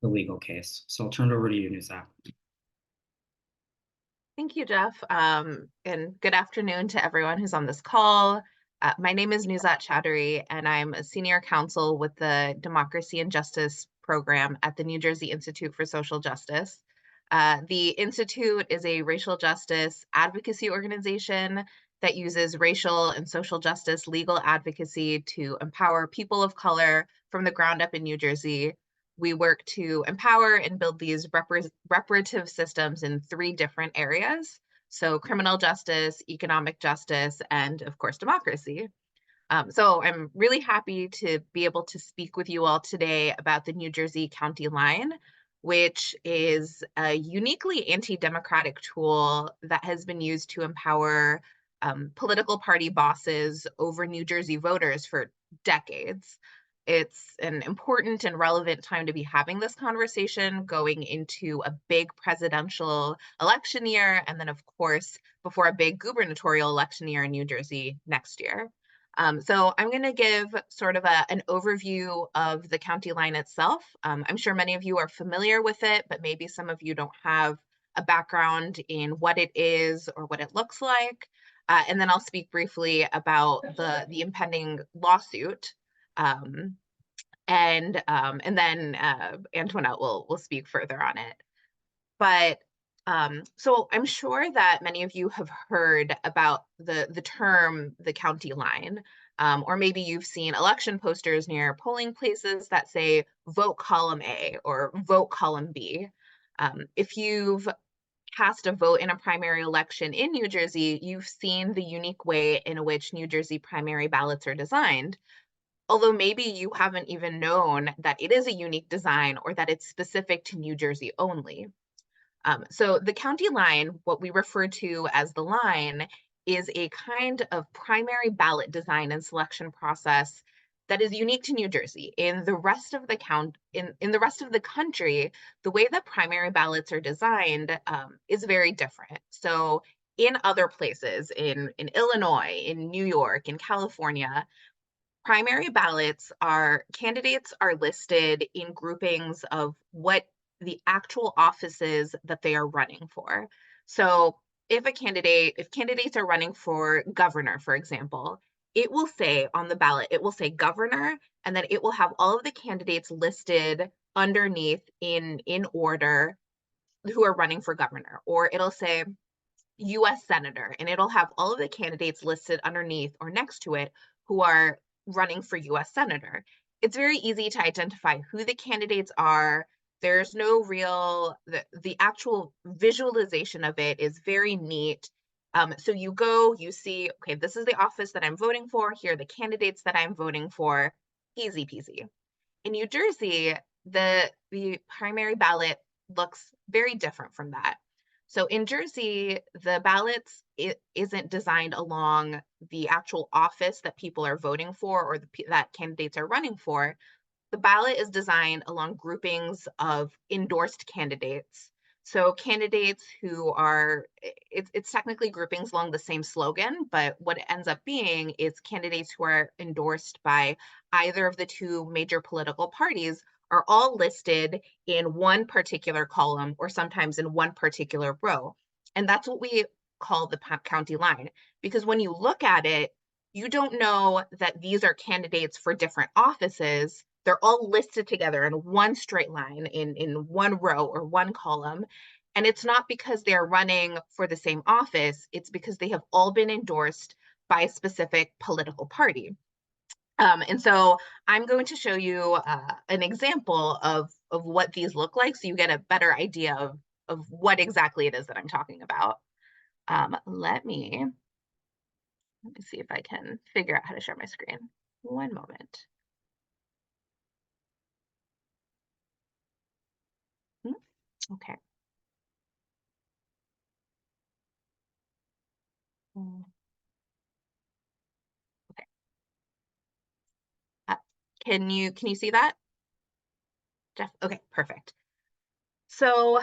the legal case. So I'll turn it over to you, Nuzhat. Thank you, Jeff. And good afternoon to everyone who's on this call. My name is Nuzhat Chowdhury, and I'm a senior counsel with the Democracy and Justice program at the New Jersey Institute for Social Justice. The Institute is a racial justice advocacy organization that uses racial and social justice legal advocacy to empower people of color from the ground up in New Jersey. We work to empower and build these reparative systems in 3 different areas. So criminal justice, economic justice, and of course, democracy. So I'm really happy to be able to speak with you all today about the New Jersey County Line, which is a uniquely anti-democratic tool that has been used to empower political party bosses over New Jersey voters for decades. It's an important and relevant time to be having this conversation going into a big presidential election year, and then, of course, before a big gubernatorial election year in New Jersey next year. So I'm going to give sort of an overview of the county line itself. I'm sure many of you are familiar with it, but maybe some of you don't have a background in what it is or what it looks like. And then I'll speak briefly about the impending lawsuit. And then Antoinette will speak further on it. But so I'm sure that many of you have heard about the term the county line, or maybe you've seen election posters near polling places that say vote column A or vote column B. If you've cast a vote in a primary election in New Jersey, you've seen the unique way in which New Jersey primary ballots are designed. Although maybe you haven't even known that it is a unique design or that it's specific to New Jersey only. So the county line, what we refer to as the line, is a kind of primary ballot design and selection process that is unique to New Jersey. In the rest of the in the rest of the country, the way that primary ballots are designed is very different. So in other places, in Illinois, in New York, in California, primary ballots candidates are listed in groupings of what the actual offices that they are running for. So if candidates are running for governor, for example, it will say on the ballot, it will say governor, and then it will have all of the candidates listed underneath in order who are running for governor. Or it'll say US Senator, and it'll have all of the candidates listed underneath or next to it who are running for US Senator. It's very easy to identify who the candidates are. There's no the actual visualization of it is very neat. So you go, you see, okay, this is the office that I'm voting for. Here are the candidates that I'm voting for. Easy peasy. In New Jersey, the primary ballot looks very different from that. So in Jersey, the ballots isn't designed along the actual office that people are voting for or that candidates are running for. The ballot is designed along groupings of endorsed candidates. So candidates who are, it's technically groupings along the same slogan, but what it ends up being is candidates who are endorsed by either of the 2 major political parties are all listed in one particular column or sometimes in one particular row. And that's what we call the county line. Because when you look at it, you don't know that these are candidates for different offices. They're all listed together in one straight line in one row or one column. And it's not because they're running for the same office, it's because they have all been endorsed by a specific political party. And so I'm going to show you an example of what these look like so you get a better idea of what exactly it is that I'm talking about. Let me see if I can figure out how to share my screen. One moment. Okay. Okay. Can you see that, Jeff? Okay, perfect. So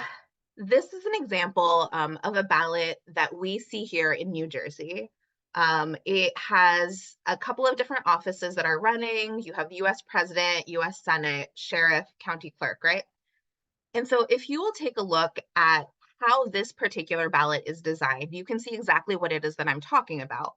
this is an example of a ballot that we see here in New Jersey. It has a couple of different offices that are running. You have US President, US Senate, Sheriff, County Clerk, right? And so if you will take a look at how this particular ballot is designed, you can see exactly what it is that I'm talking about.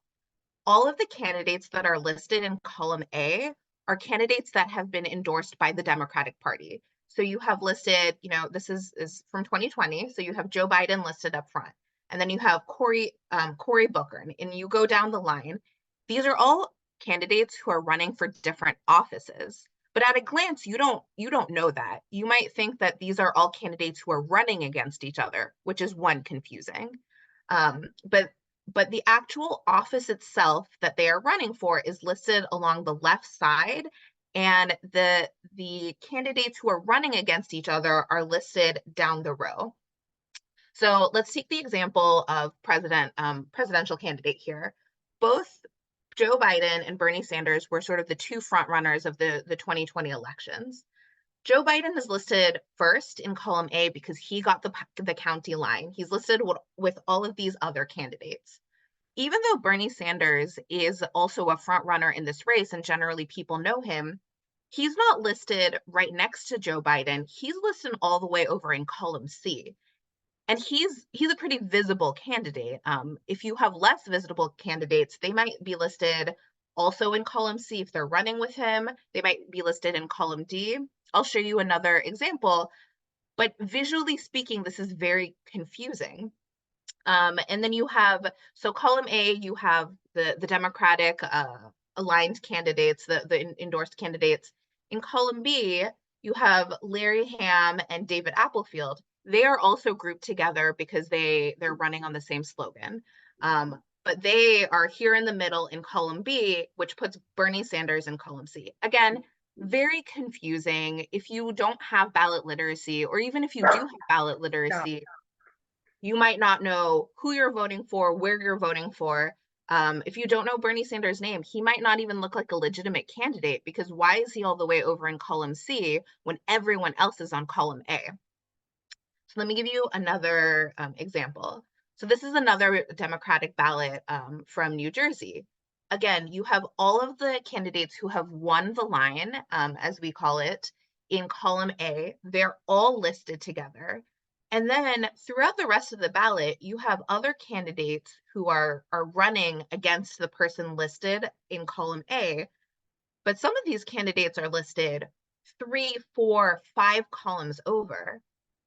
All of the candidates that are listed in column A are candidates that have been endorsed by the Democratic Party. So you have listed, this is from 2020. So you have Joe Biden listed up front, and then you have Cory Booker, and you go down the line. These are all candidates who are running for different offices. But at a glance, you don't know that. You might think that these are all candidates who are running against each other, which is one, confusing. But the actual office itself that they are running for is listed along the left side, and the candidates who are running against each other are listed down the row. So let's take the example of presidential candidate here. Both Joe Biden and Bernie Sanders were sort of the two front runners of the 2020 elections. Joe Biden is listed first in column A because he got the county line. He's listed with all of these other candidates. Even though Bernie Sanders is also a front runner in this race and generally people know him, he's not listed right next to Joe Biden. He's listed all the way over in column C. And he's a pretty visible candidate. If you have less visible candidates, they might be listed also in column C if they're running with him. They might be listed in column D. I'll show you another example, but visually speaking, this is very confusing. And then you have, so column A, you have the Democratic aligned candidates, the endorsed candidates. In column B, you have Larry Hamm and David Applefield. They are also grouped together because they're running on the same slogan. But they are here in the middle in column B, which puts Bernie Sanders in column C. Again, very confusing. If you don't have ballot literacy, or even if you do have ballot literacy, you might not know who you're voting for, where you're voting for. If you don't know Bernie Sanders' name, he might not even look like a legitimate candidate, because why is he all the way over in column C when everyone else is on column A? So let me give you another example. So this is another Democratic ballot from New Jersey. Again, you have all of the candidates who have won the line, as we call it, in column A. They're all listed together. And then throughout the rest of the ballot, you have other candidates who are running against the person listed in column A. But some of these candidates are listed 3, 4, 5 columns over.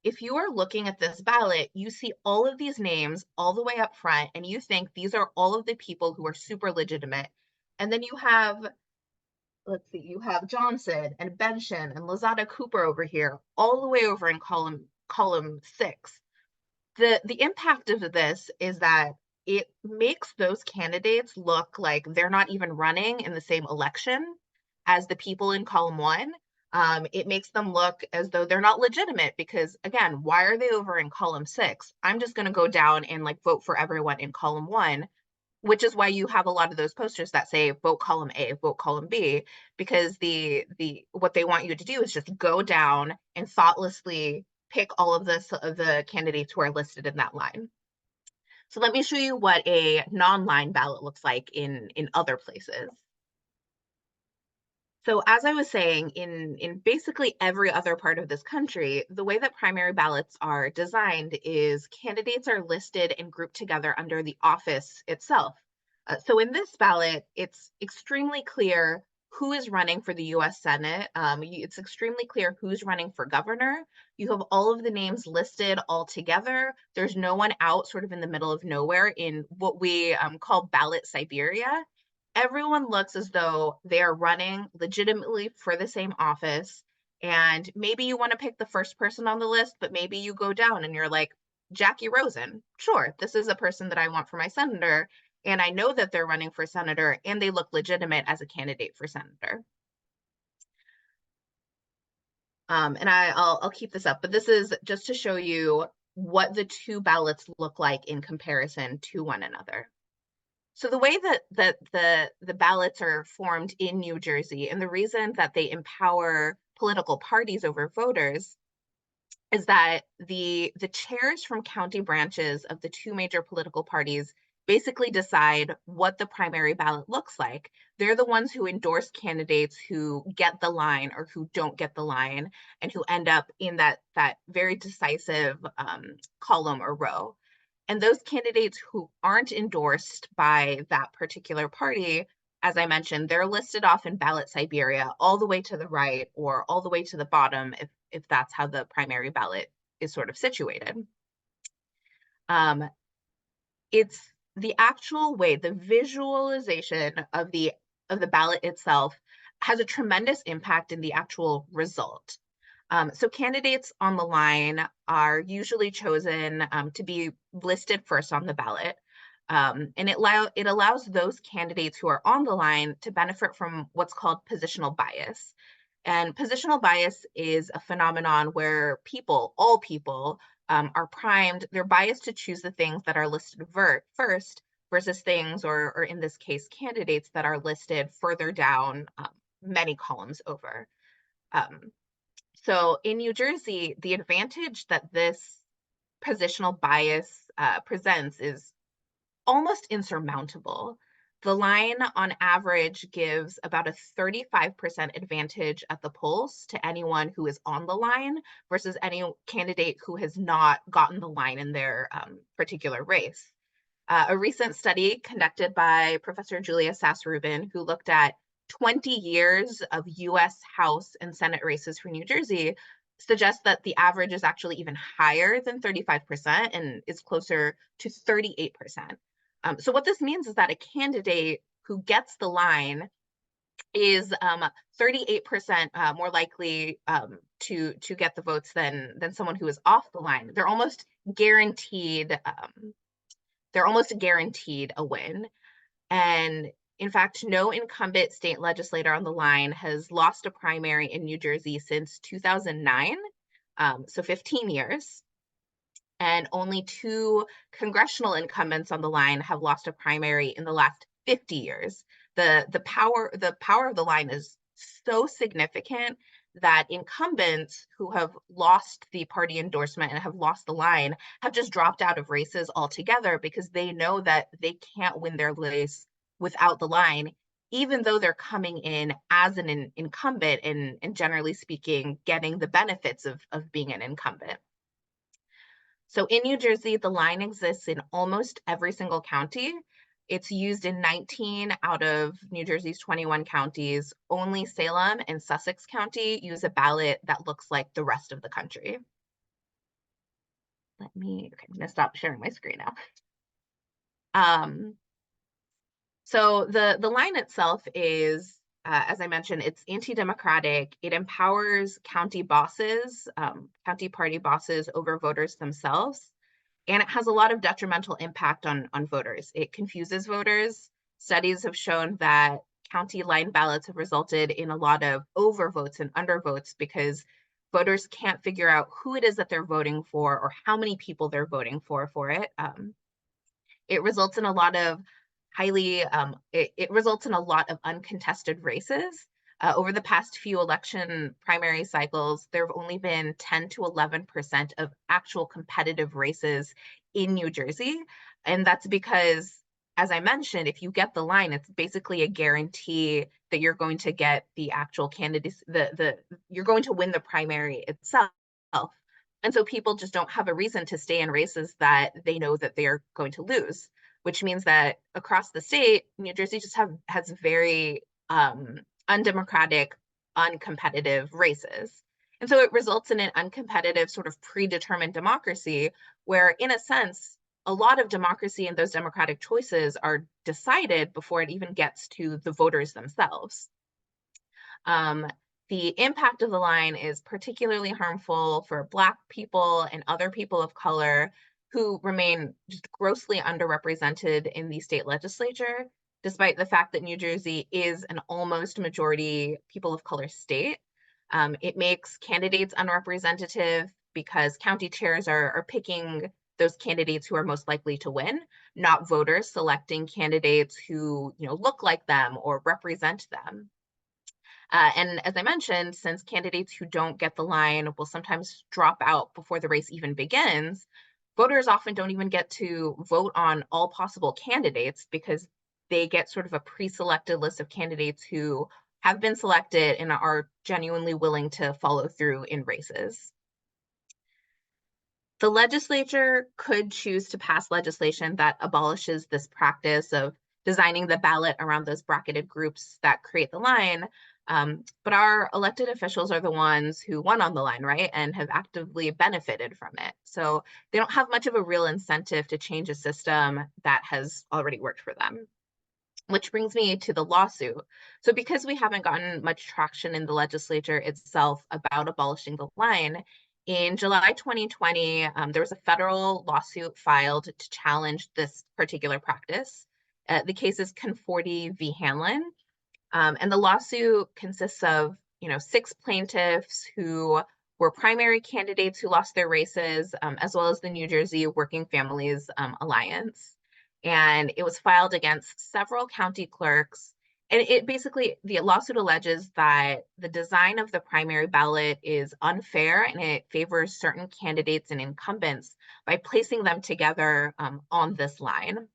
If you are looking at this ballot, you see all of these names all the way up front, and you think these are all of the people who are super legitimate. And then you have, let's see, you have Johnson and Benshin and Lozada Cooper over here, all the way over in column 6. The impact of this is that it makes those candidates look like they're not even running in the same election as the people in column 1. It makes them look as though they're not legitimate, because again, why are they over in column 6? I'm just going to go down and vote for everyone in column 1, which is why you have a lot of those posters that say vote column A, vote column B, because what they want you to do is just go down and thoughtlessly pick all of the candidates who are listed in that line. So let me show you what a non-line ballot looks like in other places. So as I was saying, in basically every other part of this country, the way that primary ballots are designed is candidates are listed and grouped together under the office itself. So in this ballot, it's extremely clear who is running for the US Senate. It's extremely clear who's running for governor. You have all of the names listed all together. There's no one out sort of in the middle of nowhere in what we call ballot Siberia. Everyone looks as though they are running legitimately for the same office. And maybe you want to pick the first person on the list, but maybe you go down and you're like, Jackie Rosen, sure, this is a person that I want for my senator. And I know that they're running for senator and they look legitimate as a candidate for senator. And I'll keep this up, but this is just to show you what the two ballots look like in comparison to one another. So the way that the ballots are formed in New Jersey, and the reason that they empower political parties over voters, is that the chairs from county branches of the two major political parties basically decide what the primary ballot looks like. They're the ones who endorse candidates who get the line or who don't get the line, and who end up in that very decisive column or row. And those candidates who aren't endorsed by that particular party, as I mentioned, they're listed off in ballot Siberia all the way to the right or all the way to the bottom if that's how the primary ballot is sort of situated. It's the actual way, the visualization of the ballot itself has a tremendous impact in the actual result. So candidates on the line are usually chosen to be listed first on the ballot. And it allows those candidates who are on the line to benefit from what's called positional bias. And positional bias is a phenomenon where all people, are primed, they're biased to choose the things that are listed first versus things, or in this case, candidates that are listed further down many columns over. So in New Jersey, the advantage that this positional bias presents is almost insurmountable. The line on average gives about a 35% advantage at the polls to anyone who is on the line versus any candidate who has not gotten the line in their particular race. A recent study conducted by Professor Julia Sass-Rubin, who looked at 20 years of US House and Senate races for New Jersey, suggests that the average is actually even higher than 35% and is closer to 38%. So what this means is that a candidate who gets the line is 38% more likely to get the votes than someone who is off the line. They're almost guaranteed. They're almost guaranteed a win. And in fact, no incumbent state legislator on the line has lost a primary in New Jersey since 2009, so 15 years. And only 2 congressional incumbents on the line have lost a primary in the last 50 years. The power of the line is so significant that incumbents who have lost the party endorsement and have lost the line have just dropped out of races altogether because they know that they can't win their race without the line, even though they're coming in as an incumbent and generally speaking, getting the benefits of being an incumbent. So in New Jersey, the line exists in almost every single county. It's used in 19 out of New Jersey's 21 counties. Only Salem and Sussex County use a ballot that looks like the rest of the country. Okay, I'm gonna stop sharing my screen now. So the line itself is, as I mentioned, it's anti-democratic. It empowers county bosses, county party bosses over voters themselves. And it has a lot of detrimental impact on voters. It confuses voters. Studies have shown that county line ballots have resulted in a lot of overvotes and undervotes because voters can't figure out who it is that they're voting for or how many people they're voting for it. It results in a lot of it results in a lot of uncontested races. Over the past few election primary cycles, there have only been 10 to 11% of actual competitive races in New Jersey. And that's because, as I mentioned, if you get the line, it's basically a guarantee that you're going to get the actual candidates, you're going to win the primary itself. And so people just don't have a reason to stay in races that they know that they're going to lose, which means that across the state, New Jersey just has very undemocratic, uncompetitive races. And so it results in an uncompetitive sort of predetermined democracy where, in a sense, a lot of democracy and those democratic choices are decided before it even gets to the voters themselves. The impact of the line is particularly harmful for Black people and other people of color who remain just grossly underrepresented in the state legislature, despite the fact that New Jersey is an almost majority people of color state. It makes candidates unrepresentative because county chairs are picking those candidates who are most likely to win, not voters selecting candidates who look like them or represent them. And as I mentioned, since candidates who don't get the line will sometimes drop out before the race even begins, voters often don't even get to vote on all possible candidates because they get sort of a pre-selected list of candidates who have been selected and are genuinely willing to follow through in races. The legislature could choose to pass legislation that abolishes this practice of designing the ballot around those bracketed groups that create the line. But our elected officials are the ones who won on the line, right? And have actively benefited from it. So they don't have much of a real incentive to change a system that has already worked for them. Which brings me to the lawsuit. So because we haven't gotten much traction in the legislature itself about abolishing the line, in July 2020, there was a federal lawsuit filed to challenge this particular practice. The case is Conforti v. Hanlon, and the lawsuit consists of, 6 plaintiffs who were primary candidates who lost their races, as well as the New Jersey Working Families Alliance. And it was filed against several county clerks. And it basically, the lawsuit alleges that the design of the primary ballot is unfair and it favors certain candidates and incumbents by placing them together on this line.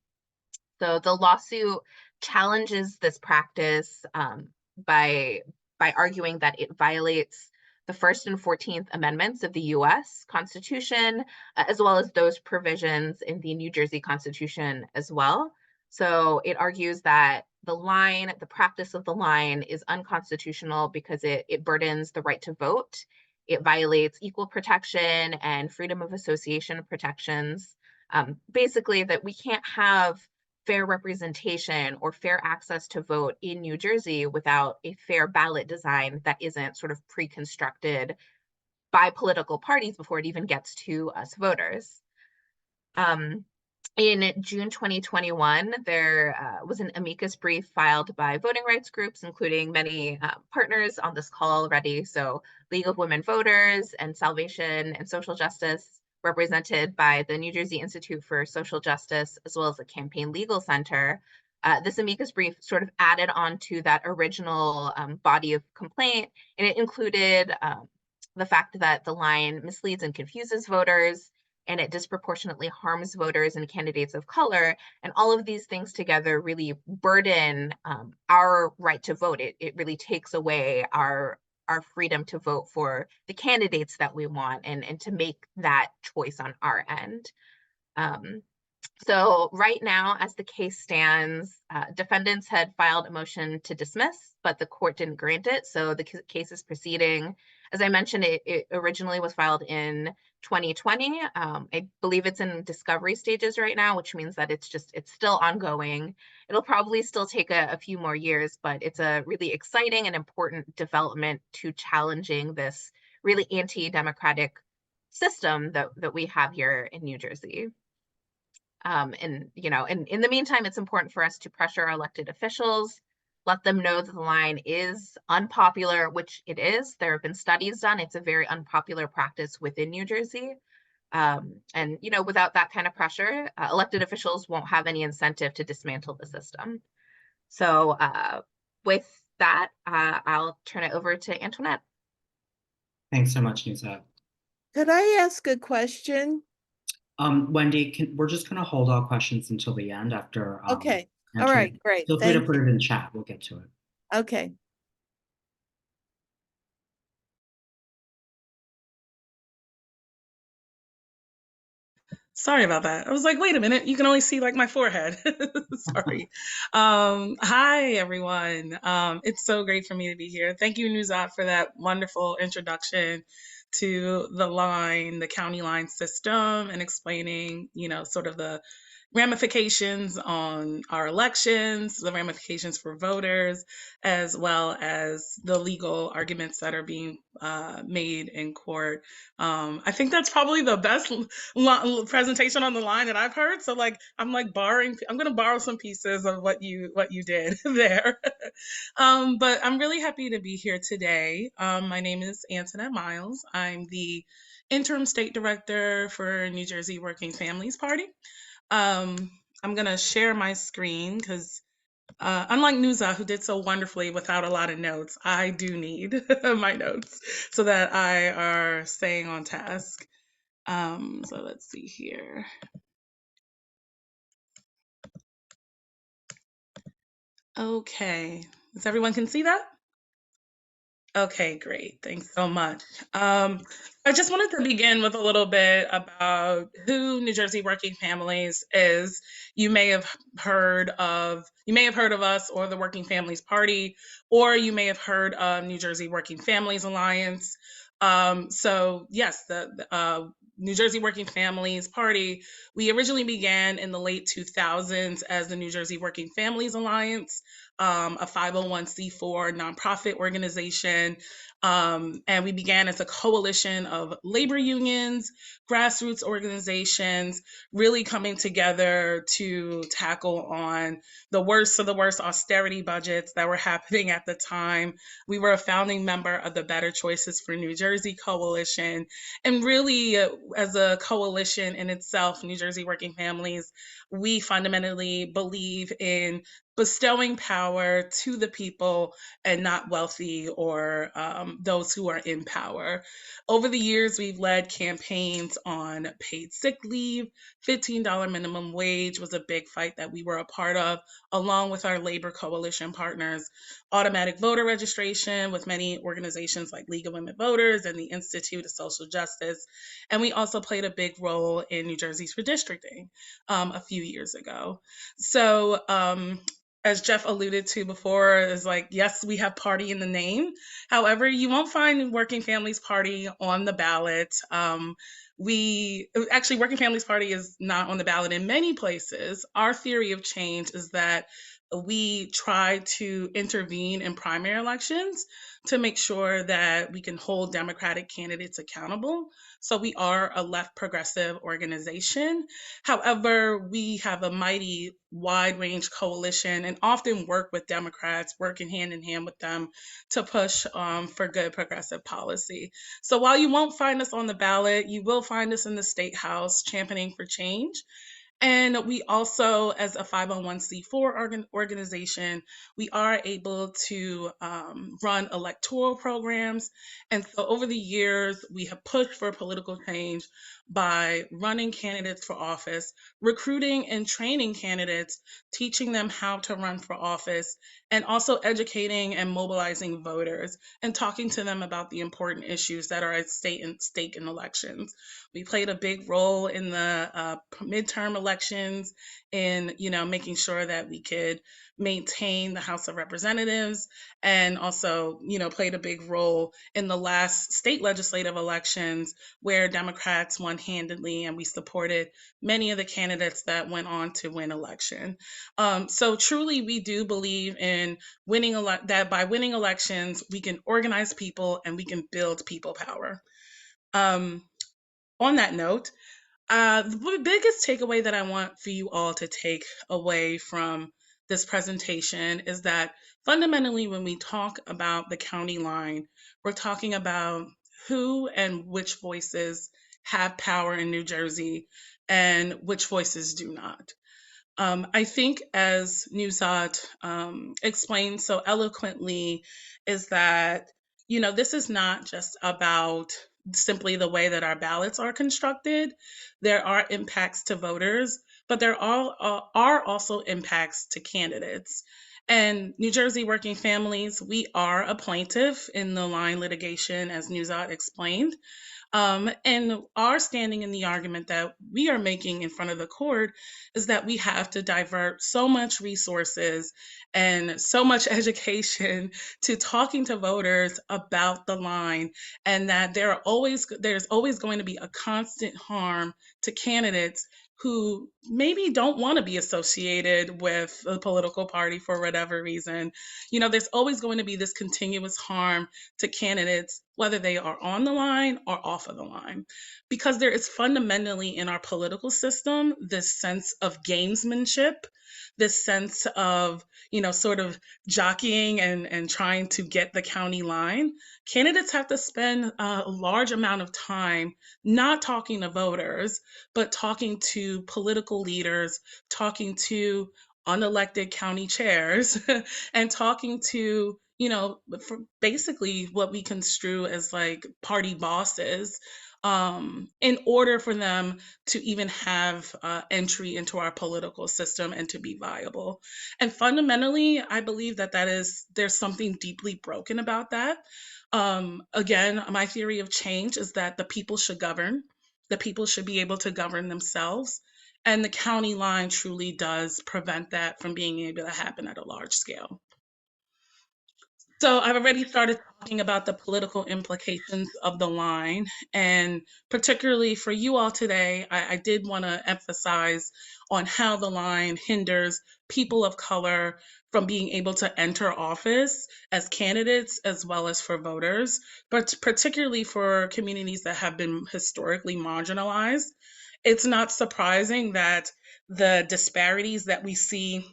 So the lawsuit challenges this practice by arguing that it violates the First and 14th Amendments of the U.S. Constitution, as well as those provisions in the New Jersey Constitution as well. So it argues that the practice of the line is unconstitutional because it burdens the right to vote. It violates equal protection and freedom of association protections. Basically, that we can't have fair representation or fair access to vote in New Jersey without a fair ballot design that isn't sort of pre-constructed by political parties before it even gets to us voters. In June 2021, there was an amicus brief filed by voting rights groups, including many partners on this call already. So League of Women Voters and Salvation and Social Justice, represented by the New Jersey Institute for Social Justice, as well as the Campaign Legal Center. This amicus brief sort of added on to that original body of complaint, and it included the fact that the line misleads and confuses voters, and it disproportionately harms voters and candidates of color. And all of these things together really burden our right to vote. It really takes away our freedom to vote for the candidates that we want and to make that choice on our end. So right now, as the case stands, defendants had filed a motion to dismiss, but the court didn't grant it. So the case is proceeding. As I mentioned, it originally was filed in 2020. I believe it's in discovery stages right now, which means that it's still ongoing. It'll probably still take a few more years, but it's a really exciting and important development to challenging this really anti-democratic system that we have here in New Jersey. And in the meantime, it's important for us to pressure our elected officials, let them know that the line is unpopular, which it is. There have been studies done. It's a very unpopular practice within New Jersey. And without that kind of pressure, elected officials won't have any incentive to dismantle the system. So with that, I'll turn it over to Antoinette. Thanks so much, Nuzhat. Could I ask a question? Wendy, we're just going to hold all questions until the end after. Okay. All Antoinette. right, great. Feel free to Thank put you. it in chat. We'll get to it. Okay. Sorry about that. I was like, wait a minute, you can only see like my forehead. Sorry. Hi, everyone. It's so great for me to be here. Thank you, Nuzhat, for that wonderful introduction to the line, the county line system, and explaining, sort of the ramifications on our elections, the ramifications for voters, as well as the legal arguments that are being made in court. I think that's probably the best presentation on the line that I've heard. So I'm going to borrow some pieces of what you did there. But I'm really happy to be here today. My name is Antoinette Miles. I'm the Interim State Director for New Jersey Working Families Party. I'm going to share my screen because unlike Nuzhat, who did so wonderfully without a lot of notes, I do need my notes so that I are staying on task. So let's see here. Okay, does everyone can see that? Okay, great. Thanks so much. I just wanted to begin with a little bit about who New Jersey Working Families is. You may have heard of us or the Working Families Party, or you may have heard of New Jersey Working Families Alliance. So yes, the New Jersey Working Families Party, we originally began in the late 2000s as the New Jersey Working Families Alliance, a 501c4 nonprofit organization. And we began as a coalition of labor unions, grassroots organizations, really coming together to tackle on the worst of the worst austerity budgets that were happening at the time. We were a founding member of the Better Choices for New Jersey Coalition. And really, as a coalition in itself, New Jersey Working Families, we fundamentally believe in bestowing power to the people and not wealthy or those who are in power. Over the years, we've led campaigns on paid sick leave. $15 minimum wage was a big fight that we were a part of, along with our labor coalition partners. Automatic voter registration with many organizations like League of Women Voters and the Institute of Social Justice. And we also played a big role in New Jersey's redistricting a few years ago. So as Jeff alluded to before, is like, yes, we have party in the name. However, you won't find Working Families Party on the ballot. Working Families Party is not on the ballot in many places. Our theory of change is that we try to intervene in primary elections to make sure that we can hold Democratic candidates accountable. So we are a left progressive organization. However, we have a mighty wide range coalition and often work with Democrats, working hand in hand with them to push for good progressive policy. So while you won't find us on the ballot, you will find us in the State House championing for change. And we also, as a 501c4 organization, we are able to run electoral programs. And so over the years, we have pushed for political change by running candidates for office, recruiting and training candidates, teaching them how to run for office, and also educating and mobilizing voters and talking to them about the important issues that are at stake in elections. We played a big role in the midterm elections in, making sure that we could maintain the House of Representatives, and also, played a big role in the last state legislative elections where Democrats won handedly, and we supported many of the candidates that went on to win election. So truly, we do believe in that by winning elections, we can organize people and we can build people power. On that note, the biggest takeaway that I want for you all to take away from this presentation is that fundamentally, when we talk about the county line, we're talking about who and which voices have power in New Jersey and which voices do not. I think, as Nuzhat explained so eloquently, is that, this is not just about simply the way that our ballots are constructed. There are impacts to voters, but there are also impacts to candidates. And New Jersey Working Families, we are a plaintiff in the line litigation, as Nuzhat explained. And our standing in the argument that we are making in front of the court is that we have to divert so much resources and so much education to talking to voters about the line, and that there's always going to be a constant harm to candidates who maybe don't want to be associated with a political party for whatever reason. There's always going to be this continuous harm to candidates, whether they are on the line or off of the line, because there is fundamentally in our political system this sense of gamesmanship, this sense of, sort of jockeying and trying to get the county line. Candidates have to spend a large amount of time not talking to voters, but talking to political leaders, talking to unelected county chairs, and talking to for basically what we construe as like party bosses, in order for them to even have entry into our political system and to be viable. And fundamentally, I believe that there's something deeply broken about that. Again, my theory of change is that the people should govern, the people should be able to govern themselves. And the county line truly does prevent that from being able to happen at a large scale. So I've already started talking about the political implications of the line. And particularly for you all today, I did want to emphasize on how the line hinders people of color from being able to enter office as candidates as well as for voters, but particularly for communities that have been historically marginalized. It's not surprising that the disparities that we see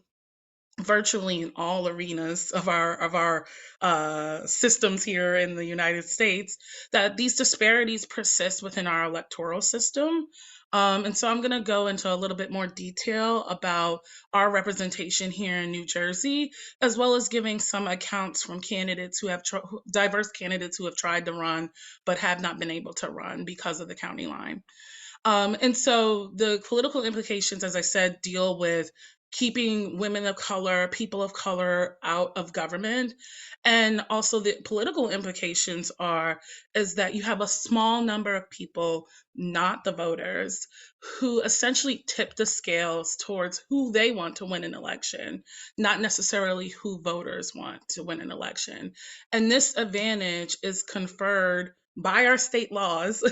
virtually in all arenas of our systems here in the United States, that these disparities persist within our electoral system. And so I'm going to go into a little bit more detail about our representation here in New Jersey, as well as giving some accounts from candidates who have diverse candidates who have tried to run but have not been able to run because of the county line. And so the political implications, as I said, deal with keeping women of color, people of color out of government. And also the political implications is that you have a small number of people, not the voters, who essentially tip the scales towards who they want to win an election, not necessarily who voters want to win an election. And this advantage is conferred by our state laws,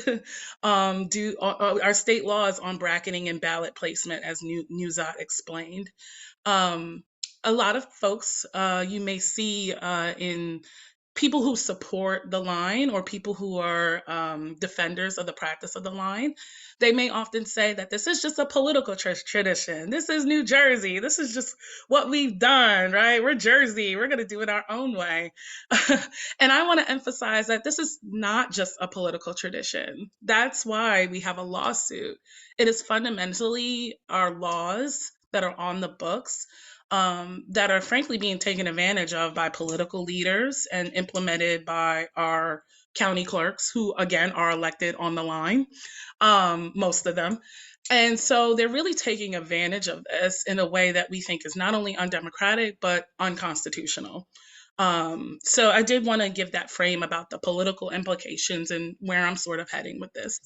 our state laws on bracketing and ballot placement, as Nuzhat explained. A lot of folks you may see in people who support the line or people who are defenders of the practice of the line, they may often say that this is just a political tradition. This is New Jersey. This is just what we've done, right? We're Jersey. We're going to do it our own way. And I want to emphasize that this is not just a political tradition. That's why we have a lawsuit. It is fundamentally our laws that are on the books that are frankly being taken advantage of by political leaders and implemented by our county clerks, who again are elected on the line, most of them. And so they're really taking advantage of this in a way that we think is not only undemocratic, but unconstitutional. So I did want to give that frame about the political implications and where I'm sort of heading with this.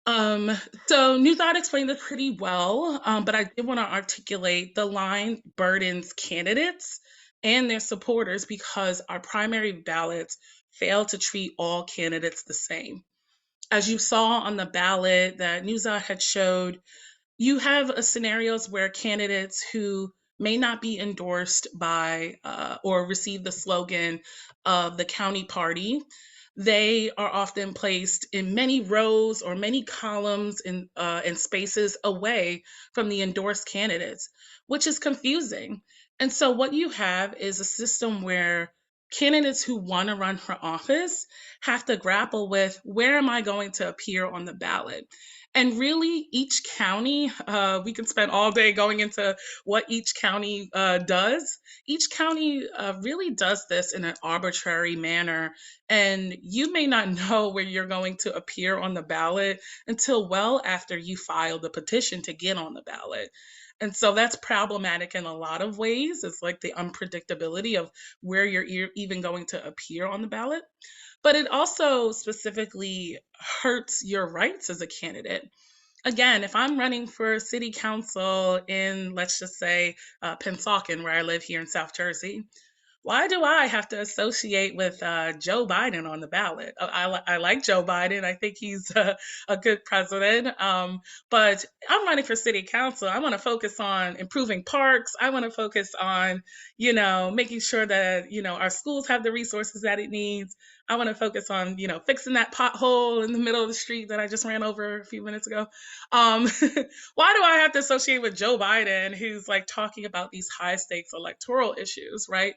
So Nuzhat explained this pretty well, but I did want to articulate the line burdens candidates and their supporters because our primary ballots fail to treat all candidates the same. As you saw on the ballot that Nuzhat had showed, you have scenarios where candidates who may not be endorsed by or receive the slogan of the county party, they are often placed in many rows or many columns in spaces away from the endorsed candidates, which is confusing. And so what you have is a system where candidates who want to run for office have to grapple with, where am I going to appear on the ballot? And really, each county, we can spend all day going into what each county does. Each county really does this in an arbitrary manner. And you may not know where you're going to appear on the ballot until well after you file the petition to get on the ballot. And so that's problematic in a lot of ways. It's like the unpredictability of where you're even going to appear on the ballot. But it also specifically hurts your rights as a candidate. Again, if I'm running for city council in, let's just say, Pennsauken, where I live here in South Jersey, why do I have to associate with Joe Biden on the ballot? I like Joe Biden. I think he's a good president. But I'm running for city council. I want to focus on improving parks. I want to focus on, making sure that, our schools have the resources that it needs. I want to focus on, fixing that pothole in the middle of the street that I just ran over a few minutes ago. Why do I have to associate with Joe Biden, who's like talking about these high stakes electoral issues, right?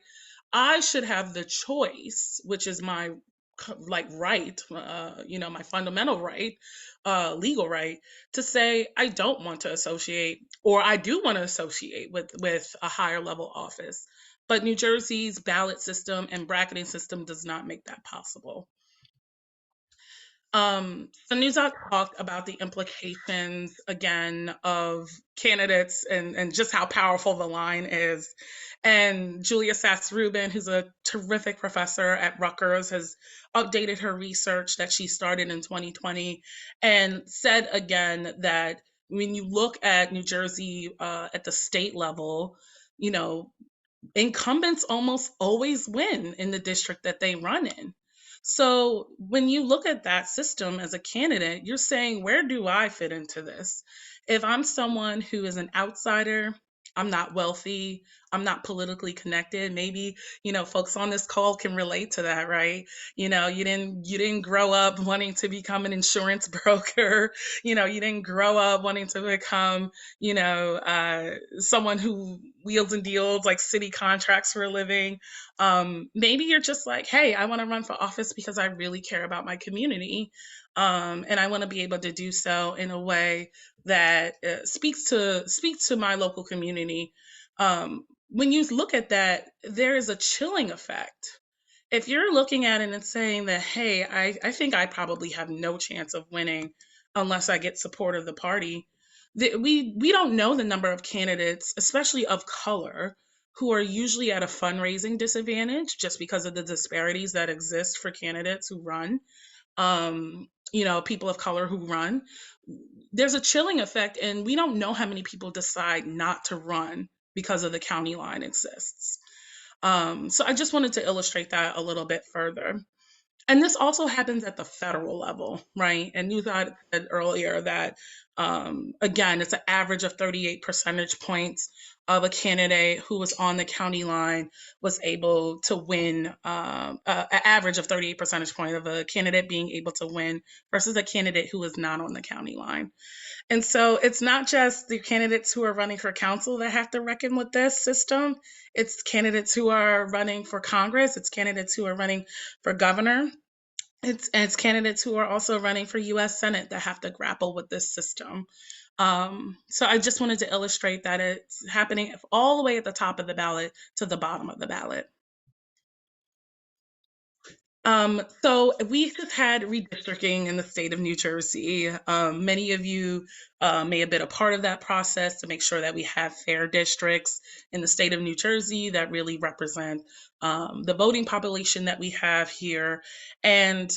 I should have the choice, which is my right, my fundamental right, legal right, to say I don't want to associate, or I do want to associate with a higher level office. but New Jersey's ballot system and bracketing system does not make that possible. So Nuzhat talked about the implications again of candidates and just how powerful the line is. And Julia Sass-Rubin, who's a terrific professor at Rutgers, has updated her research that she started in 2020 and said again that when you look at New Jersey at the state level, you know, incumbents almost always win in the district that they run in. So when you look at that system as a candidate, you're saying, where do I fit into this? If I'm someone who is an outsider, I'm not wealthy, I'm not politically connected. Maybe, folks on this call can relate to that, right? You didn't grow up wanting to become an insurance broker. You didn't grow up wanting to become, someone who wheels and deals like city contracts for a living. Maybe you're just like, hey, I want to run for office because I really care about my community. And I want to be able to do so in a way that speaks to my local community. When you look at that, there is a chilling effect. If you're looking at it and saying that, hey, I think I probably have no chance of winning unless I get support of the party, we don't know the number of candidates, especially of color, who are usually at a fundraising disadvantage just because of the disparities that exist for candidates who run. People of color who run. There's a chilling effect, and we don't know how many people decide not to run because of the county line exists. So I just wanted to illustrate that a little bit further. And this also happens at the federal level, right? And Nuzhat said earlier that, again, it's an average of 38 percentage points of a candidate who was on the county line was able to win, an average of 38 percentage point of a candidate being able to win versus a candidate who was not on the county line. And so it's not just the candidates who are running for council that have to reckon with this system. It's candidates who are running for Congress. It's candidates who are running for governor. It's candidates who are also running for U.S. Senate that have to grapple with this system. So I just wanted to illustrate that it's happening all the way at the top of the ballot to the bottom of the ballot. So we have had redistricting in the state of New Jersey. Many of you may have been a part of that process to make sure that we have fair districts in the state of New Jersey that really represent the voting population that we have here. And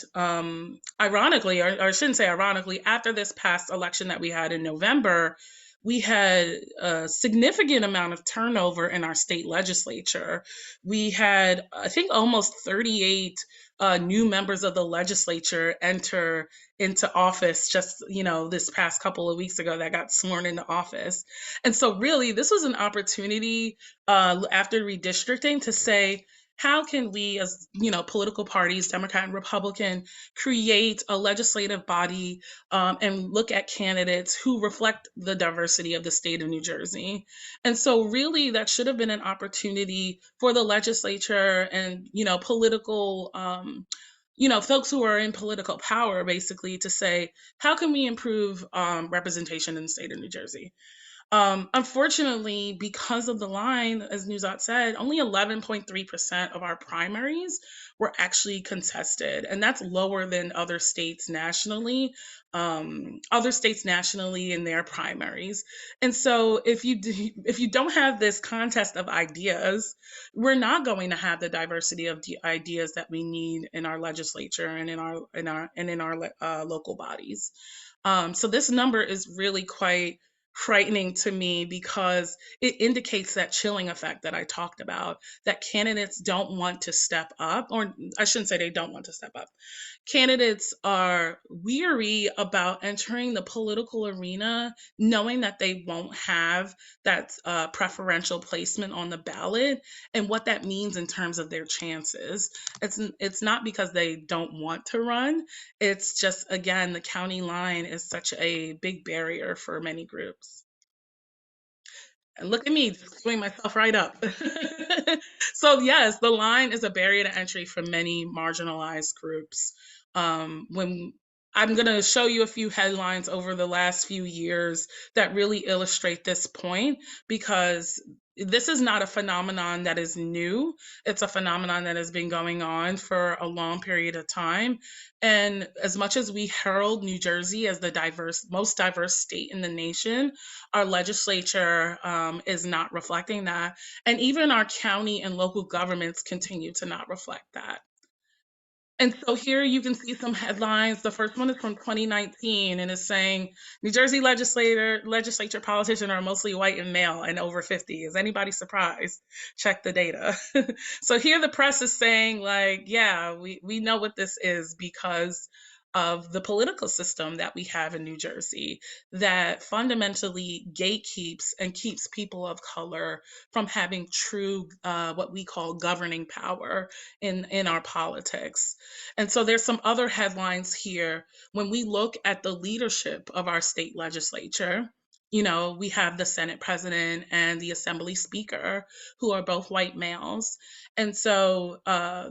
ironically, or I shouldn't say ironically, after this past election that we had in November, we had a significant amount of turnover in our state legislature. We had, I think, almost 38 new members of the legislature enter into office just, this past couple of weeks ago that got sworn into office. And so really, this was an opportunity after redistricting to say, how can we as, political parties, Democrat and Republican, create a legislative body and look at candidates who reflect the diversity of the state of New Jersey? And so really that should have been an opportunity for the legislature and, political, folks who are in political power basically to say, how can we improve representation in the state of New Jersey? Unfortunately, because of the line, as Nuzhat said, only 11.3% of our primaries were actually contested, and that's lower than other states nationally. In their primaries. And so if you don't have this contest of ideas, we're not going to have the diversity of the ideas that we need in our legislature and in our local bodies. So this number is really quite frightening to me because it indicates that chilling effect that I talked about, that candidates don't want to step up, or I shouldn't say they don't want to step up. Candidates are weary about entering the political arena knowing that they won't have that preferential placement on the ballot and what that means in terms of their chances. It's not because they don't want to run. It's just, again, the county line is such a big barrier for many groups. And look at me, just screwing myself right up. So yes, the line is a barrier to entry for many marginalized groups. When I'm going to show you a few headlines over the last few years that really illustrate this point, because this is not a phenomenon that is new. It's a phenomenon that has been going on for a long period of time. And as much as we herald New Jersey as the most diverse state in the nation, our legislature is not reflecting that. And even our county and local governments continue to not reflect that. And so here you can see some headlines. The first one is from 2019 and is saying New Jersey legislature politicians are mostly white and male and over 50. Is anybody surprised? Check the data. So here the press is saying like, yeah, we know what this is because of the political system that we have in New Jersey that fundamentally gatekeeps and keeps people of color from having true what we call governing power in our politics. And so there's some other headlines here. When we look at the leadership of our state legislature, we have the Senate president and the Assembly speaker, who are both white males. And so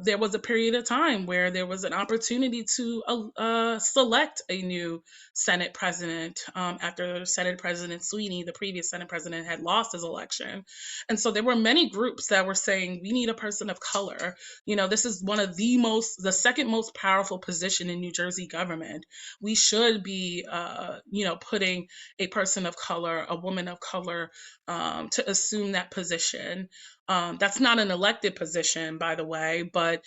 there was a period of time where there was an opportunity to select a new Senate president after Senate President Sweeney, the previous Senate president, had lost his election. And so there were many groups that were saying, we need a person of color. This is one of the second most powerful position in New Jersey government. We should be, putting a person of color, a woman of color, to assume that position. That's not an elected position, by the way, but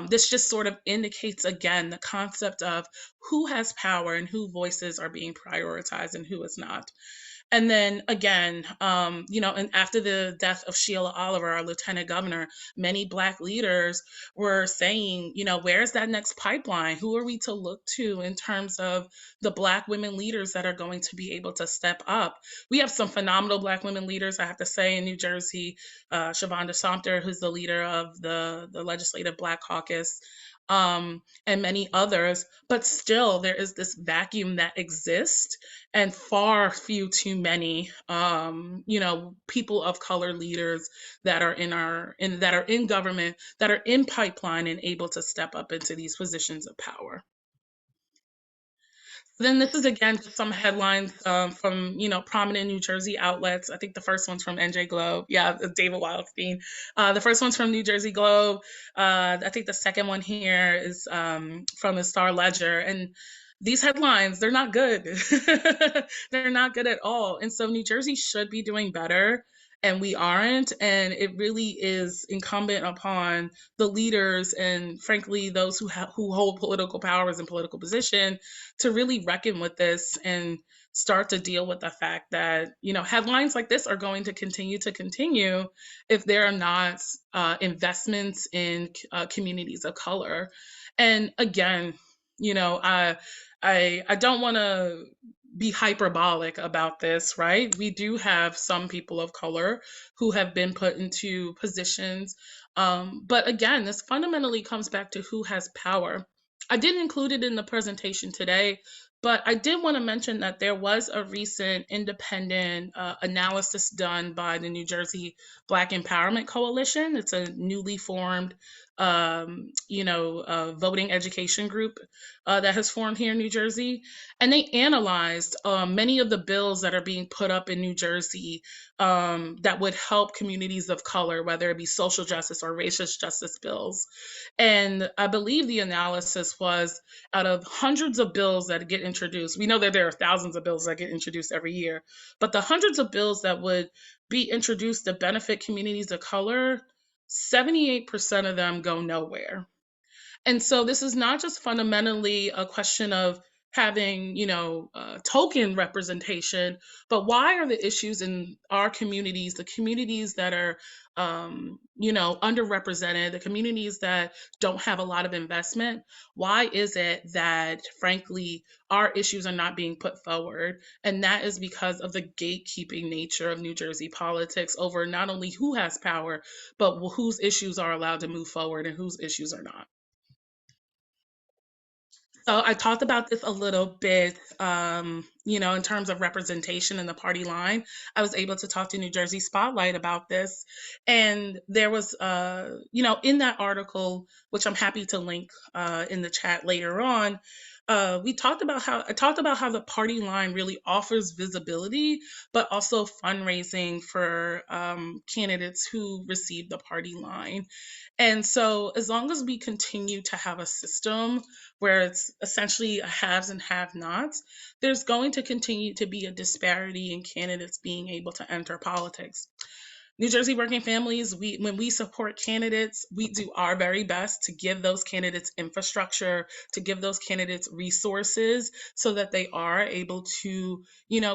this just sort of indicates, again, the concept of who has power and who voices are being prioritized and who is not. And then again, and after the death of Sheila Oliver, our lieutenant governor, many Black leaders were saying, where's that next pipeline? Who are we to look to in terms of the Black women leaders that are going to be able to step up? We have some phenomenal Black women leaders, I have to say, in New Jersey. Shavonda Sumter, who's the leader of the Legislative Black Caucus, and many others, but still there is this vacuum that exists, and far too many, people of color leaders that are in government, that are in pipeline and able to step up into these positions of power. Then this is again just some headlines from prominent New Jersey outlets. I think the first one's from NJ Globe. Yeah, David Wildstein. The first one's from New Jersey Globe. I think the second one here is from the Star Ledger. And these headlines, they're not good. They're not good at all. And so New Jersey should be doing better, and we aren't. And it really is incumbent upon the leaders and, frankly, those who hold political powers and political position to really reckon with this and start to deal with the fact that, headlines like this are going to continue if there are not investments in communities of color. And again, I don't want to be hyperbolic about this, right? We do have some people of color who have been put into positions. But again, this fundamentally comes back to who has power. I didn't include it in the presentation today, but I did want to mention that there was a recent independent analysis done by the New Jersey Black Empowerment Coalition. It's a newly formed voting education group that has formed here in New Jersey. And they analyzed many of the bills that are being put up in New Jersey that would help communities of color, whether it be social justice or racial justice bills. And I believe the analysis was, out of hundreds of bills that get introduced, we know that there are thousands of bills that get introduced every year, but the hundreds of bills that would be introduced to benefit communities of color, 78% of them go nowhere. And so this is not just fundamentally a question of having, token representation, but why are the issues in our communities, the communities that are, underrepresented, the communities that don't have a lot of investment, why is it that, frankly, our issues are not being put forward? And that is because of the gatekeeping nature of New Jersey politics over not only who has power, but whose issues are allowed to move forward and whose issues are not. So I talked about this a little bit, in terms of representation in the party line. I was able to talk to New Jersey Spotlight about this. And there was, in that article, which I'm happy to link in the chat later on, I talked about how the party line really offers visibility, but also fundraising for candidates who receive the party line. And so, as long as we continue to have a system where it's essentially a haves and have-nots, there's going to continue to be a disparity in candidates being able to enter politics. New Jersey Working Families, when we support candidates, we do our very best to give those candidates infrastructure, to give those candidates resources so that they are able to,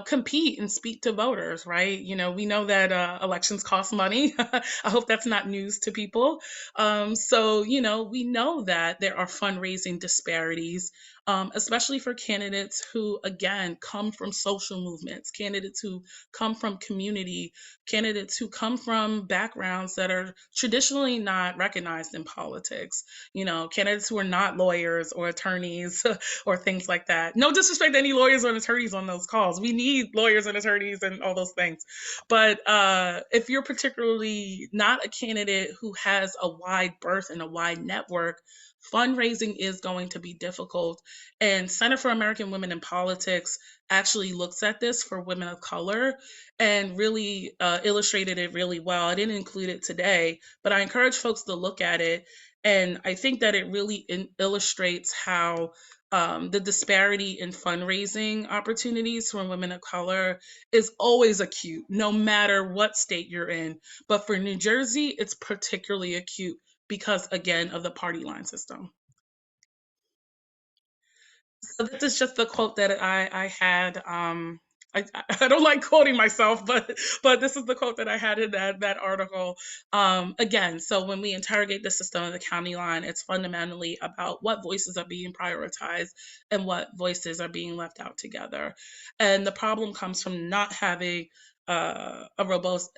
compete and speak to voters, right? We know that elections cost money. I hope that's not news to people. So, we know that there are fundraising disparities, especially for candidates who, again, come from social movements, candidates who come from community, candidates who come from backgrounds that are traditionally not recognized in politics, candidates who are not lawyers or attorneys or things like that. No disrespect to any lawyers or attorneys on those calls. We need lawyers and attorneys and all those things. But if you're particularly not a candidate who has a wide berth and a wide network, fundraising is going to be difficult. And Center for American Women in Politics actually looks at this for women of color and really illustrated it really well. I didn't include it today, but I encourage folks to look at it. And I think that it really illustrates how the disparity in fundraising opportunities for women of color is always acute, no matter what state you're in. But for New Jersey, it's particularly acute because, again, of the party line system. So this is just the quote that I had. I don't like quoting myself, but this is the quote that I had in that article. Again, so when we interrogate the system of the county line, it's fundamentally about what voices are being prioritized and what voices are being left out together. And the problem comes from not having a robust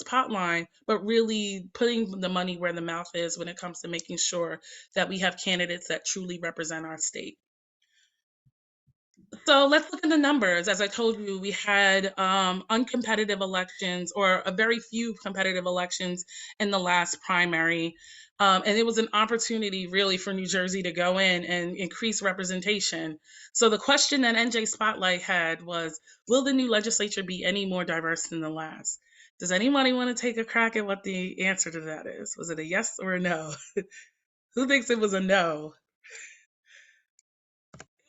pot line, but really putting the money where the mouth is when it comes to making sure that we have candidates that truly represent our state. So let's look at the numbers. As I told you, we had uncompetitive elections, or a very few competitive elections in the last primary. And it was an opportunity really for New Jersey to go in and increase representation. So the question that NJ Spotlight had was, will the new legislature be any more diverse than the last? Does anybody want to take a crack at what the answer to that is? Was it a yes or a no? Who thinks it was a no?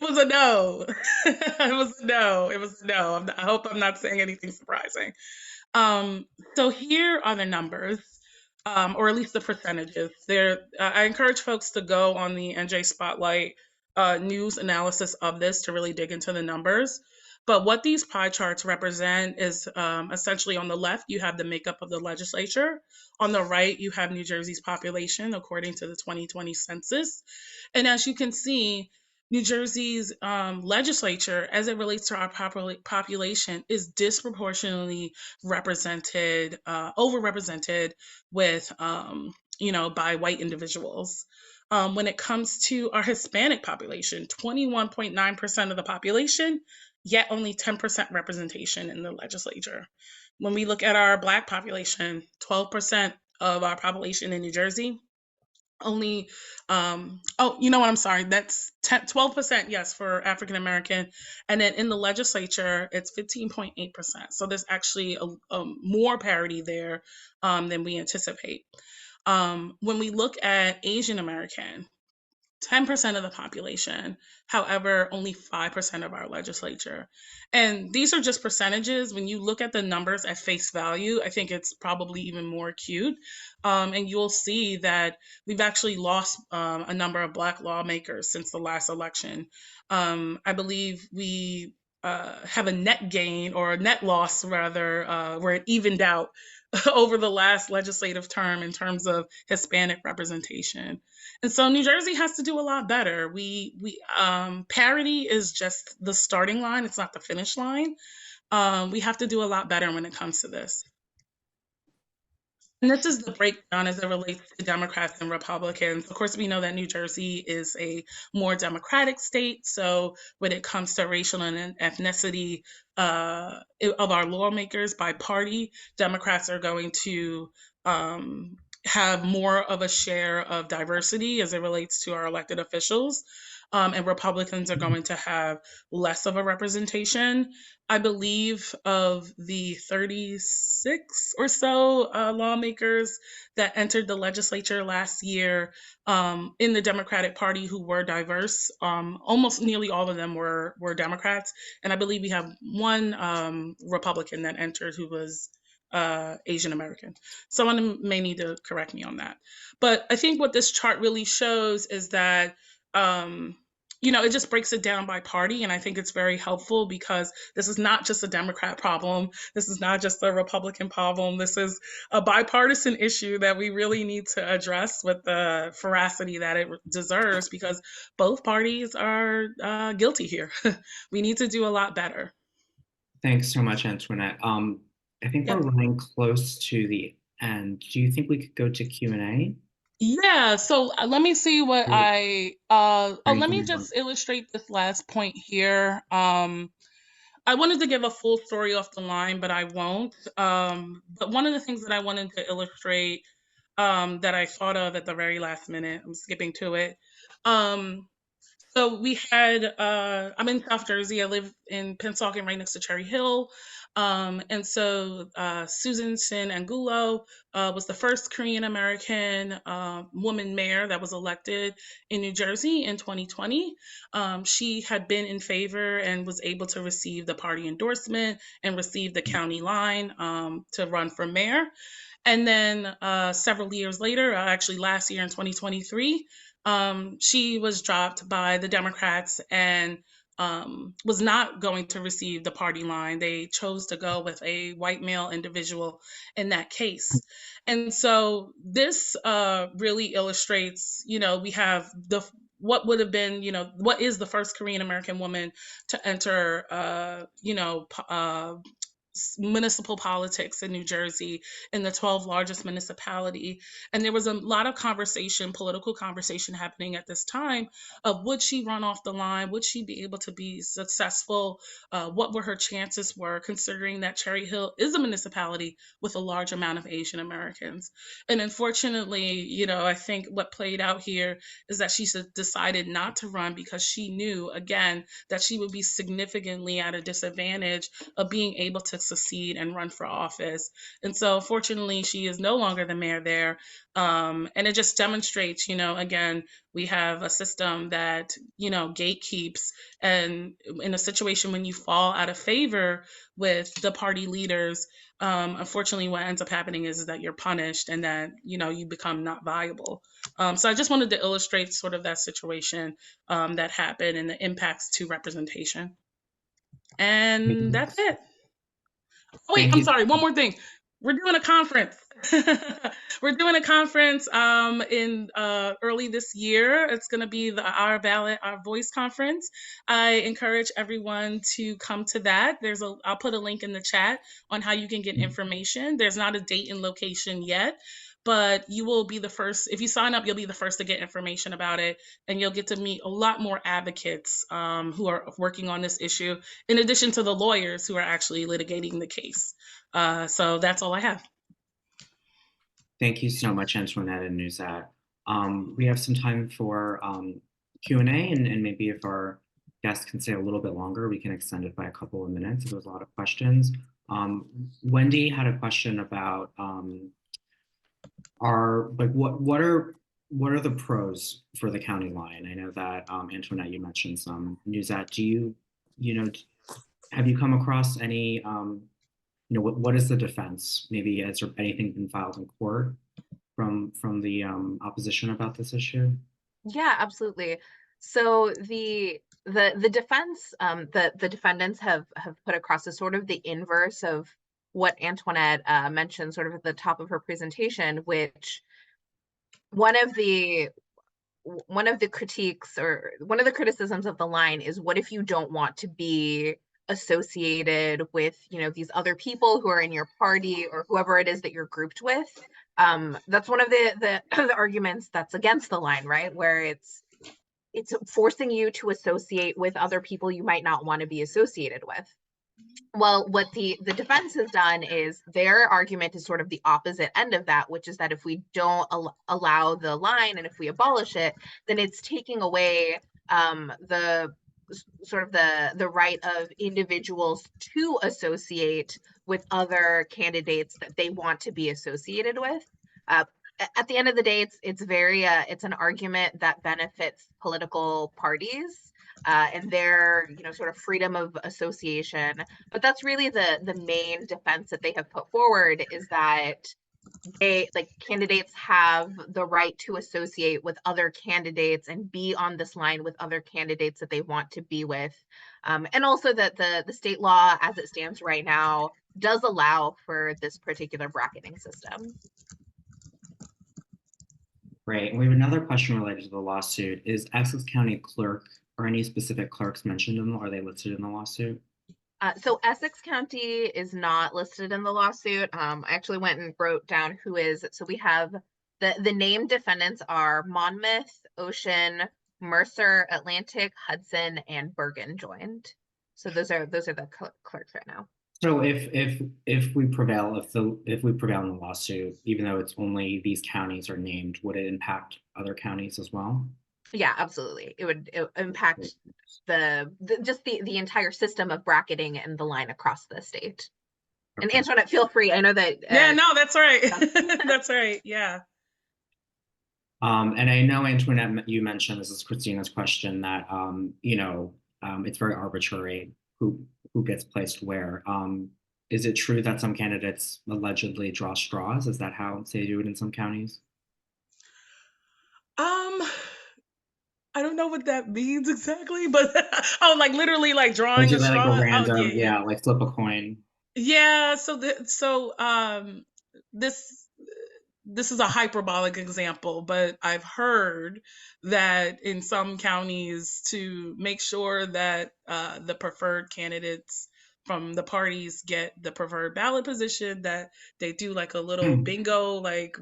It was a no. It was a no. It was a no. I hope I'm not saying anything surprising. So here are the numbers, or at least the percentages. I encourage folks to go on the NJ Spotlight news analysis of this to really dig into the numbers. But what these pie charts represent is essentially, on the left, you have the makeup of the legislature. On the right, you have New Jersey's population according to the 2020 census. And as you can see, New Jersey's legislature, as it relates to our population, is disproportionately represented, overrepresented with, by white individuals. When it comes to our Hispanic population, 21.9% of the population, yet only 10% representation in the legislature. When we look at our Black population, 12% of our population in New Jersey, only I'm sorry, that's 12%, yes, for African American, and then in the legislature it's 15.8%. So there's actually a more parity there than we anticipate. When we look at Asian American, 10% of the population, however, only 5% of our legislature. And these are just percentages. When you look at the numbers at face value, I think it's probably even more acute. And you'll see that we've actually lost a number of Black lawmakers since the last election. I believe we have a net gain, or a net loss rather, where it evened out over the last legislative term in terms of Hispanic representation. And so New Jersey has to do a lot better. Parity is just the starting line. It's not the finish line. We have to do a lot better when it comes to this. And this is the breakdown as it relates to Democrats and Republicans. Of course, we know that New Jersey is a more Democratic state. So when it comes to racial and ethnicity of our lawmakers by party, Democrats are going to have more of a share of diversity as it relates to our elected officials. and Republicans are going to have less of a representation. I believe of the 36 or so lawmakers that entered the legislature last year in the Democratic Party who were diverse, almost nearly all of them were Democrats. And I believe we have one Republican that entered who was Asian American. Someone may need to correct me on that. But I think what this chart really shows is that it just breaks it down by party. And I think it's very helpful because this is not just a Democrat problem. This is not just a Republican problem. This is a bipartisan issue that we really need to address with the veracity that it deserves, because both parties are guilty here. We need to do a lot better. Thanks so much, Antoinette. I think we're running close to the end. Do you think we could go to Q&A? Yeah, so let me see what let me just illustrate this last point here. I wanted to give a full story off the line, but I won't. But one of the things that I wanted to illustrate that I thought of at the very last minute, I'm skipping to it. So we had, I'm in South Jersey. I live in Pennsauken, right next to Cherry Hill. And so Susan Sin Angulo was the first Korean American woman mayor that was elected in New Jersey in 2020. She had been in favor and was able to receive the party endorsement and receive the county line to run for mayor. And then several years later, actually last year in 2023, she was dropped by the Democrats and was not going to receive the party line. They chose to go with a white male individual in that case. And so this really illustrates, we have what would have been, what is the first Korean American woman to enter, municipal politics in New Jersey, in the 12th largest municipality. And there was a lot of political conversation happening at this time of, would she run off the line? Would she be able to be successful? What were her chances were, considering that Cherry Hill is a municipality with a large amount of Asian Americans. And unfortunately, I think what played out here is that she decided not to run because she knew, again, that she would be significantly at a disadvantage of being able to succeed and run for office. And so fortunately, she is no longer the mayor there. And it just demonstrates, again, we have a system that, gatekeeps, and in a situation when you fall out of favor with the party leaders, unfortunately, what ends up happening is that you're punished and that, you become not viable. So I just wanted to illustrate sort of that situation that happened and the impacts to representation. And that's it. Oh, wait, I'm sorry. One more thing. We're doing a conference. We're doing a conference in early this year. It's going to be the Our Ballot, Our Voice conference. I encourage everyone to come to that. I'll put a link in the chat on how you can get information. There's not a date and location yet, but you will be the first. If you sign up, you'll be the first to get information about it, and you'll get to meet a lot more advocates who are working on this issue, in addition to the lawyers who are actually litigating the case. So that's all I have. Thank you so much, Antoinette and Nuzhat. We have some time for Q&A, and maybe if our guests can stay a little bit longer, we can extend it by a couple of minutes if there's a lot of questions. Wendy had a question about what are the pros for the county line? I know that Antoinette, you mentioned some. Nuzhat, have you come across any? What is the defense? Maybe has there anything been filed in court from the opposition about this issue? Yeah, absolutely. So the defense, the defendants have put across is sort of the inverse of what Antoinette mentioned sort of at the top of her presentation, which one of the critiques or one of the criticisms of the line is, what if you don't want to be associated with these other people who are in your party or whoever it is that you're grouped with? That's one of the arguments that's against the line, right? Where it's forcing you to associate with other people you might not want to be associated with. Well, what the defense has done is their argument is sort of the opposite end of that, which is that if we don't allow the line and if we abolish it, then it's taking away the sort of the right of individuals to associate with other candidates that they want to be associated with. At the end of the day, it's very it's an argument that benefits political parties and their sort of freedom of association. But that's really the main defense that they have put forward, is that candidates have the right to associate with other candidates and be on this line with other candidates that they want to be with. And also that the state law as it stands right now does allow for this particular bracketing system. Great. And we have another question related to the lawsuit. Is Essex County Clerk or any specific clerks mentioned in are they listed in the lawsuit? So Essex County is not listed in the lawsuit. I actually went and wrote down who is. So we have the named defendants are Monmouth, Ocean, Mercer, Atlantic, Hudson, and Bergen joined. So those are the clerks right now. So if we prevail, if we prevail in the lawsuit, even though it's only these counties are named, would it impact other counties as well? Yeah, absolutely. It would impact the entire system of bracketing and the line across the state. Okay. And Antoinette, feel free. I know that. Yeah, no, that's right. That's right. Yeah. And I know, Antoinette, you mentioned, this is Christina's question, that it's very arbitrary who gets placed where. Is it true that some candidates allegedly draw straws? Is that how they do it in some counties? I don't know what that means exactly, but like literally like drawing a straw. Like a random, yeah, like flip a coin. Yeah. So this is a hyperbolic example, but I've heard that in some counties, to make sure that the preferred candidates from the parties get the preferred ballot position, that they do like a little bingo, like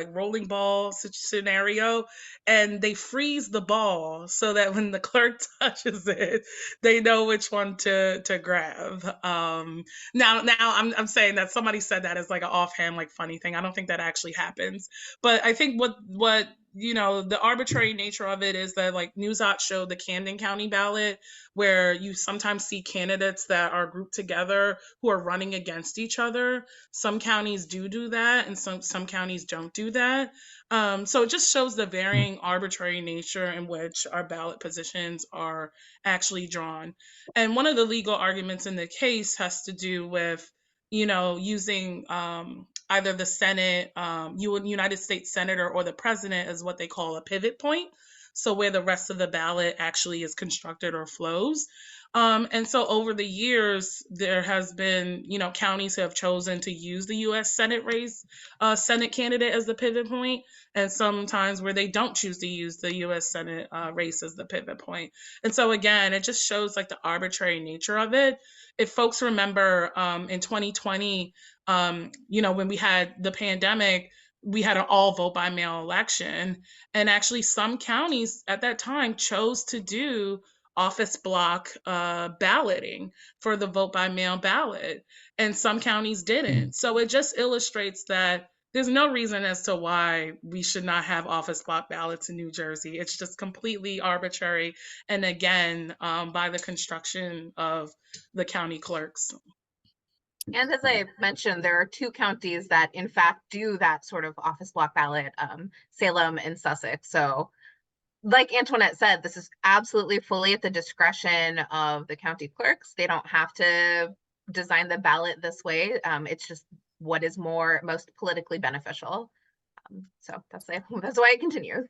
rolling ball scenario, and they freeze the ball so that when the clerk touches it, they know which one to grab. Now I'm saying that somebody said that as like an offhand, like funny thing. I don't think that actually happens, but I think what the arbitrary nature of it is that, like Nuzhat showed the Camden County ballot, where you sometimes see candidates that are grouped together who are running against each other. Some counties do that, and some counties don't do that. So it just shows the varying arbitrary nature in which our ballot positions are actually drawn. And one of the legal arguments in the case has to do with, using either the Senate, United States Senator, or the president as what they call a pivot point. So where the rest of the ballot actually is constructed or flows. And so over the years, there has been, counties who have chosen to use the U.S. Senate race, Senate candidate as the pivot point, and sometimes where they don't choose to use the U.S. Senate race as the pivot point. And so again, it just shows like the arbitrary nature of it. If folks remember in 2020, when we had the pandemic, we had an all vote by mail election. And actually some counties at that time chose to do office block balloting for the vote by mail ballot, and some counties didn't. So it just illustrates that there's no reason as to why we should not have office block ballots in New Jersey. It's just completely arbitrary, and again, by the construction of the county clerks. And as I mentioned, there are two counties that in fact do that sort of office block ballot, Salem and Sussex. So like Antoinette said, this is absolutely fully at the discretion of the county clerks. They don't have to design the ballot this way. It's just what is most politically beneficial. So that's why it continues.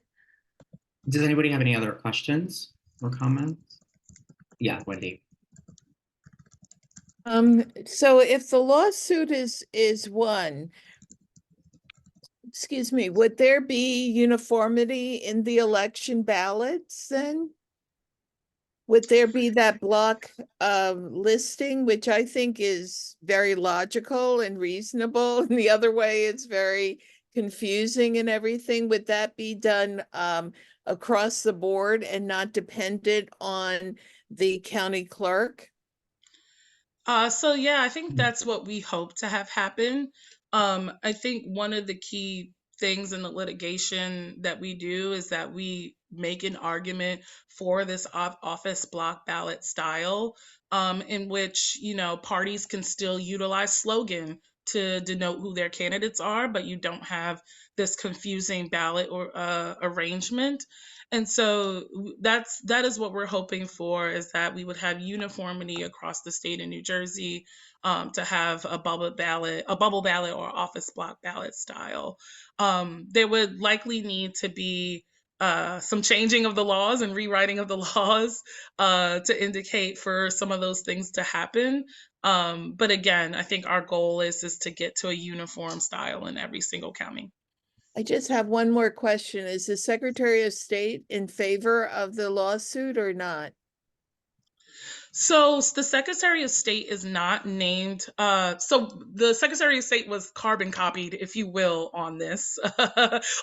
Does anybody have any other questions or comments? Yeah, Wendy. So if the lawsuit is won, excuse me, would there be uniformity in the election ballots then? Would there be that block listing, which I think is very logical and reasonable, and the other way it's very confusing and everything? Would that be done across the board and not dependent on the county clerk? So yeah, I think that's what we hope to have happen. I think one of the key things in the litigation that we do is that we make an argument for this office block ballot style, in which, you know, parties can still utilize slogan to denote who their candidates are, but you don't have this confusing ballot or arrangement. And so that is what we're hoping for, is that we would have uniformity across the state of New Jersey, to have a bubble ballot or office block ballot style. There would likely need to be some changing of the laws and rewriting of the laws to indicate for some of those things to happen. But again, I think our goal is to get to a uniform style in every single county. I just have one more question. Is the Secretary of State in favor of the lawsuit or not? So the Secretary of State is not named. So the Secretary of State was carbon copied, if you will, on this,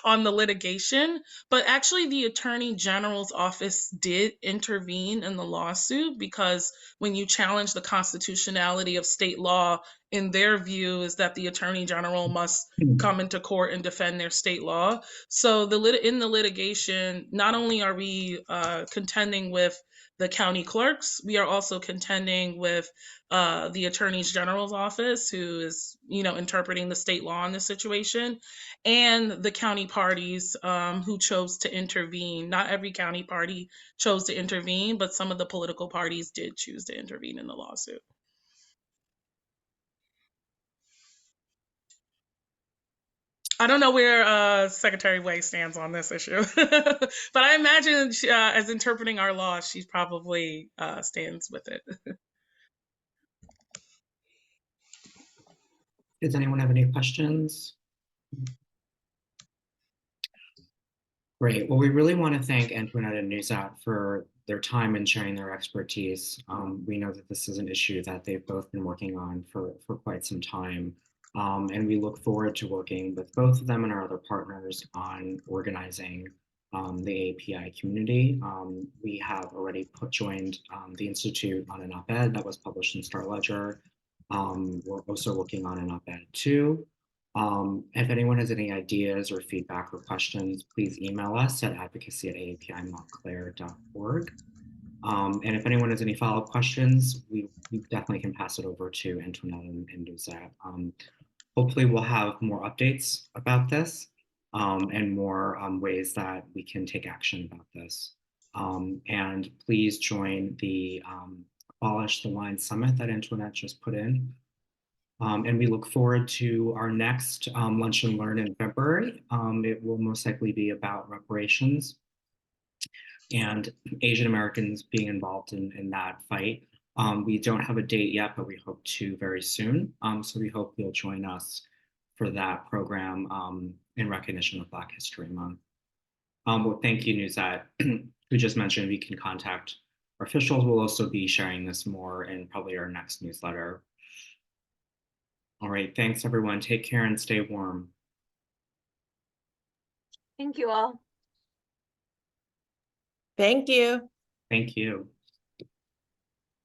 on the litigation. But actually, the Attorney General's office did intervene in the lawsuit, because when you challenge the constitutionality of state law, in their view, is that the Attorney General must come into court and defend their state law. So in the litigation, not only are we contending with the county clerks, we are also contending with the Attorney General's office, who is, you know, interpreting the state law in this situation, and the county parties who chose to intervene. Not every county party chose to intervene, but some of the political parties did choose to intervene in the lawsuit. I don't know where Secretary Way stands on this issue, but I imagine as interpreting our law, she probably stands with it. Does anyone have any questions? Great. Well, we really want to thank Antoinette and Nuzhat for their time and sharing their expertise. We know that this is an issue that they've both been working on for quite some time. And we look forward to working with both of them and our other partners on organizing the AAPI community. We have already joined the Institute on an op-ed that was published in Star Ledger. We're also working on an op-ed too. If anyone has any ideas or feedback or questions, please email us at advocacy@aapi.montclair.org. And if anyone has any follow-up questions, we definitely can pass it over to Antoinette and Nuzhat. Hopefully we'll have more updates about this and more ways that we can take action about this. And please join the Abolish the Line Summit that Antoinette just put in. And we look forward to our next Lunch and Learn in February. It will most likely be about reparations and Asian Americans being involved in that fight. We don't have a date yet, but we hope to very soon. So we hope you'll join us for that program in recognition of Black History Month. Well, thank you, Nuzhat, who just mentioned we can contact our officials. We'll also be sharing this more in probably our next newsletter. All right, thanks everyone. Take care and stay warm. Thank you all. Thank you. Thank you.